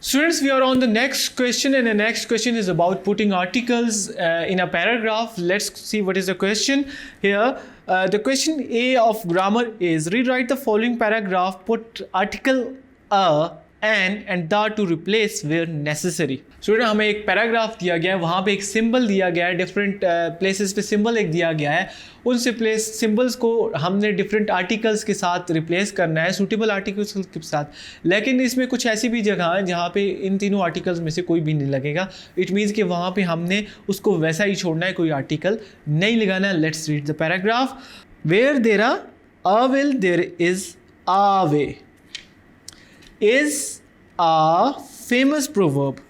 Students, we are on the next question, and the next question is about putting articles in a paragraph. Let's see what is the question here. The question A of grammar is rewrite the following paragraph, put article a, an and the to replace where necessary. Student हमें एक paragraph दिया गया है, वहाँ पे एक symbol दिया गया है, डिफरेंट प्लेसेस पे सिंबल एक दिया गया है, उन सिंबल्स को हमने डिफरेंट आर्टिकल्स के साथ रिप्लेस करना है, सूटेबल आर्टिकल्स के साथ. लेकिन इसमें कुछ ऐसी भी जगह है जहाँ पे इन तीनों आर्टिकल्स में से कोई भी नहीं लगेगा. इट मीन्स कि वहाँ पे हमने उसको वैसा ही छोड़ना है, कोई आर्टिकल नहीं लगाना. Let's read the paragraph. Where there a will there is a way is a famous proverb.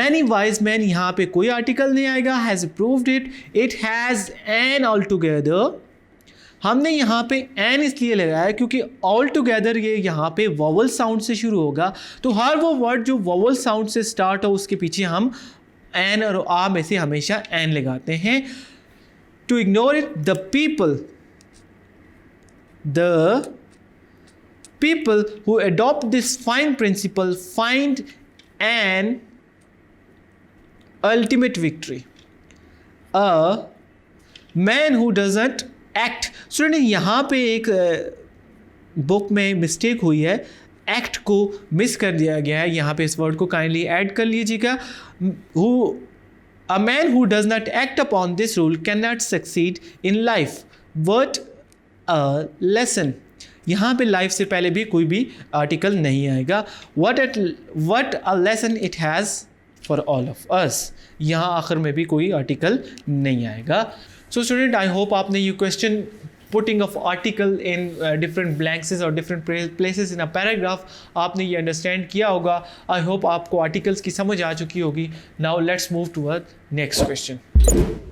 Many wise men, यहाँ पे कोई आर्टिकल नहीं आएगा, has proved it. It has an altogether. हमने यहाँ पे an इसलिए लगाया क्योंकि altogether ये यहाँ पे vowel sound से शुरू होगा, तो हर वो वर्ड जो vowel sound से स्टार्ट हो उसके पीछे हम an और a में से हमेशा an लगाते हैं. To ignore it, the people who adopt this fine principle find an ultimate victory. A man who doesn't act. Student यहाँ पे एक बुक में मिस्टेक हुई है, एक्ट को मिस कर दिया गया है. यहाँ पे इस वर्ड को काइंडली ऐड कर लीजिएगा. A man who does not act upon this rule cannot succeed in life. What a lesson. यहाँ पे लाइफ से पहले भी कोई भी आर्टिकल नहीं आएगा. What a lesson it has for all of us. यहाँ आखिर में भी कोई आर्टिकल नहीं आएगा. So student, I hope आपने ये question putting of article in different blanks or different places in a paragraph आपने ये understand किया होगा. I hope आपको articles की समझ आ चुकी होगी. Now let's move to our next question.